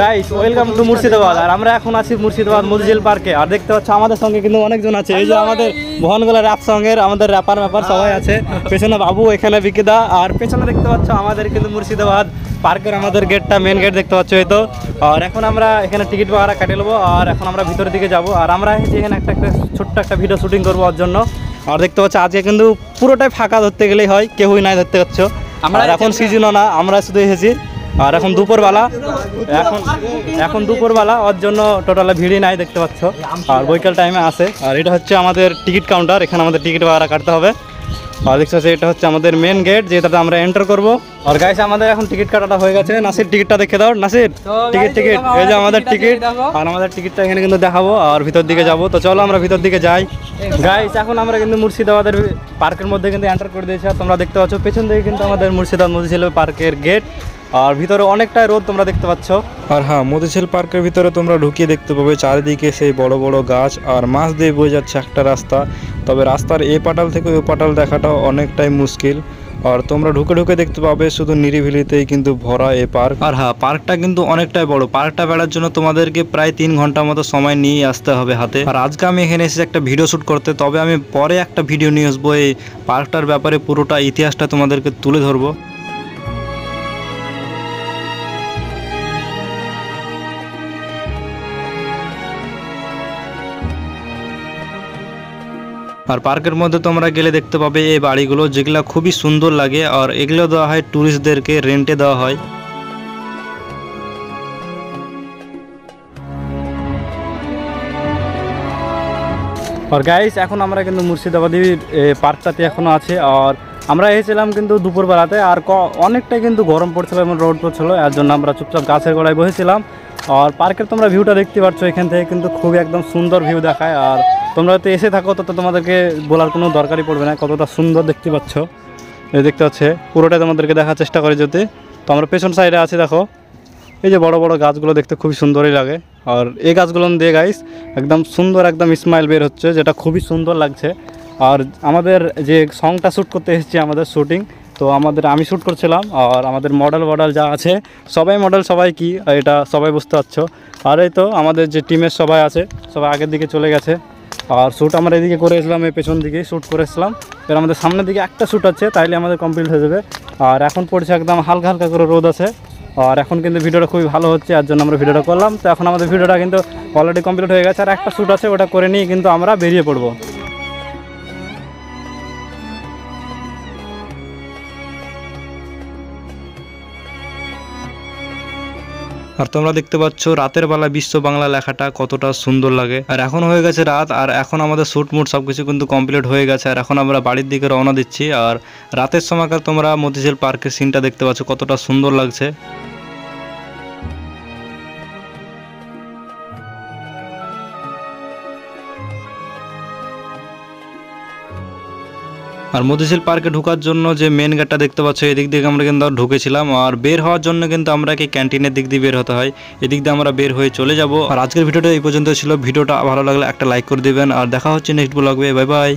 Guys welcome to Murshidabad. আর আমরা এখন আছি মুর্শিদাবাদ মতিঝিল পার্কে। আর দেখতে পাচ্ছ আমাদের সঙ্গে কিন্তু অনেকজন আছে। এই যে আমাদের মোহনগোলা র্যাপ সঙ্গের আমাদের র্যাপার সবাই আছে। পেছনে বাবু, এখানে বিকিদা। আর পেছনে দেখতে পাচ্ছ আমাদের কিন্তু মুর্শিদাবাদ পার্কের আমাদের গেটটা, মেন গেট দেখতে পাচ্ছ এই তো। আর এখন আমরা এখানে টিকিট বাগারা কাটে নেবো। আর এখন আমরা ভিতরের দিকে যাব। আর আমরা এখানে একটা ছোট্ট একটা ভিডিও শুটিং করবো ওর জন্য। আর দেখতে পাচ্ছ আজকে কিন্তু পুরোটাই ফাঁকা, ধরতে গেলেই হয়, কেউই নাই ধরতে পারছো। আমরা এখন সিজনও না, আমরা শুধু এসেছি। আর এখন দুপুরবেলা, এখন দুপুরবেলা, ওর জন্য টোটালে ভিড়ই নাই দেখতে পাচ্ছ। আর বৈকাল টাইমে আসে। আর এটা হচ্ছে আমাদের টিকিট কাউন্টার, এখানে আমাদের টিকিট বাগারা কাটতে হবে। আর দেখতে পাচ্ছি এটা হচ্ছে আমাদের মেন গেট, যেটাতে আমরা এন্টার করবো। আর গাইস আমাদের এখন টিকিট কাটাটা হয়ে গেছে। নাসির টিকিটটা দেখে দাও। নাসির টিকিট এই যে আমাদের টিকিট। আর আমাদের টিকিটটা এখানে কিন্তু দেখাবো। আর ভিতর দিকে যাবো, তো চলো আমরা ভিতর দিকে যাই। গাইস এখন আমরা কিন্তু মুর্শিদাবাদের পার্কের মধ্যে কিন্তু এন্টার করে দিয়েছি। আর তোমরা দেখতে পাচ্ছ পেছন দিকে কিন্তু আমাদের মুর্শিদাবাদ মতিঝিল পার্কের গেট। আর ভিতরে অনেকটাই রোদ তোমরা দেখতে পাচ্ছ। আর হ্যাঁ, মতিঝিল পার্কের ভিতরে তোমরা ঢুকিয়ে দেখতে পাবে চারিদিকে সেই বড় বড় গাছ আর মাছ দিয়ে বয়ে যাচ্ছে একটা রাস্তা। তবে রাস্তার এ পাটাল থেকে ওই পাটাল দেখাটা অনেকটাই মুশকিল। আর তোমরা ঢুকে ঢুকে দেখতে পাবে শুধু নিরিবিলিতেই কিন্তু ভরা এই পার্ক। আর হ্যাঁ, পার্কটা কিন্তু অনেকটাই বড়। পার্কটা বেড়ার জন্য তোমাদেরকে প্রায় 3 ঘন্টার মতো সময় নিয়ে আসতে হবে হাতে। আর আজকে আমি এখানে এসেছি একটা ভিডিও শ্যুট করতে। তবে আমি পরে একটা ভিডিও নিয়ে আসবো এই পার্কটার ব্যাপারে, পুরোটা ইতিহাসটা তোমাদেরকে তুলে ধরবো। আর পার্কের মধ্যে তোমরা গেলে দেখতে পাবে এই বাড়িগুলো, যেগুলো খুবই সুন্দর লাগে। আর এগুলো দেওয়া হয় ট্যুরিস্টদেরকে, রেন্টে দেওয়া হয়। আর গাইস এখন আমরা কিন্তু মুর্শিদাবাদী পার্কটাতে এখনও আছে। আর আমরা এসেছিলাম কিন্তু দুপুরবেলাতে। আর অনেকটাই কিন্তু গরম পড়ছিল এবং রোদ পড়ছিল, এর জন্য আমরা চুপচাপ গাছের গোড়ায় বসেছিলাম। আর পার্কের তোমরা ভিউটা দেখতে পাচ্ছ, এখান থেকে কিন্তু খুবই একদম সুন্দর ভিউ দেখায়। আর তোমরা তো এসে থাকো, তো তোমাদেরকে বলার কোনো দরকারই পড়বে না কতটা সুন্দর দেখতে পাচ্ছ। এই দেখতে পাচ্ছে পুরোটাই তোমাদেরকে দেখার চেষ্টা করে যদি। তো আমরা পেছন সাইডে আছি, দেখো এই যে বড় বড় গাছগুলো দেখতে খুবই সুন্দরই লাগে। আর এই গাছগুলো দিয়ে গাইস একদম সুন্দর একদম স্মাইল বের হচ্ছে, যেটা খুবই সুন্দর লাগছে। আর আমাদের যে সংটা শ্যুট করতে এসেছি, আমাদের শ্যুটিং তো আমি শ্যুট করছিলাম। আর আমাদের মডেল যা আছে সবাই মডেল, সবাই কি এটা সবাই বুঝতে পারছো। আর এই তো আমাদের যে টিমের সবাই আছে, সবাই আগের দিকে চলে গেছে। আর শ্যুট আমরা এদিকে করেছিলাম, এই পেছন দিকেই শ্যুট করেছিলাম। এবার আমাদের সামনের দিকে একটা শ্যুট আছে, তাইলে আমাদের কমপ্লিট হয়ে যাবে। আর এখন পড়ছে একদম হালকা হালকা করে রোদ আছে। আর এখন কিন্তু ভিডিওটা খুবই ভালো হচ্ছে, আর জন্য আমরা ভিডিওটা করলাম। তো এখন আমাদের ভিডিওটা কিন্তু অলরেডি কমপ্লিট হয়ে গেছে। আর একটা শ্যুট আছে, ওটা করে নিয়ে কিন্তু আমরা বেরিয়ে পড়বো। আর তোমরা দেখতে পাচ্ছ রাতের বেলা বিশ্ব বাংলা লেখাটা কতটা সুন্দর লাগে। আর এখন হয়ে গেছে রাত। আর এখন আমাদের শ্যুট মুট সবকিছু কিন্তু কমপ্লিট হয়ে গেছে। আর এখন আমরা বাড়ির দিকে রওনা দিচ্ছি। আর রাতের সময়কার তোমরা মতিঝিল পার্কের সিনটা দেখতে পাচ্ছ কতটা সুন্দর লাগছে। আর মতিঝিল পার্কে ঢোকার জন্য যে মেন গেটটা দেখতে পাচ্ছ, এদিক দিকে আমরা কিন্তু ঢুকেছিলাম। আর বের হওয়ার জন্য কিন্তু আমরা কি ক্যান্টিনের দিক দিয়ে বের হতে হয়, এদিক দিয়ে আমরা বের হয়ে চলে যাব। আর আজকের ভিডিওটা এই পর্যন্ত ছিল। ভিডিওটা ভালো লাগলে একটা লাইক করে দিবেন। আর দেখা হচ্ছে নেক্সট ব্লগে। Bye bye.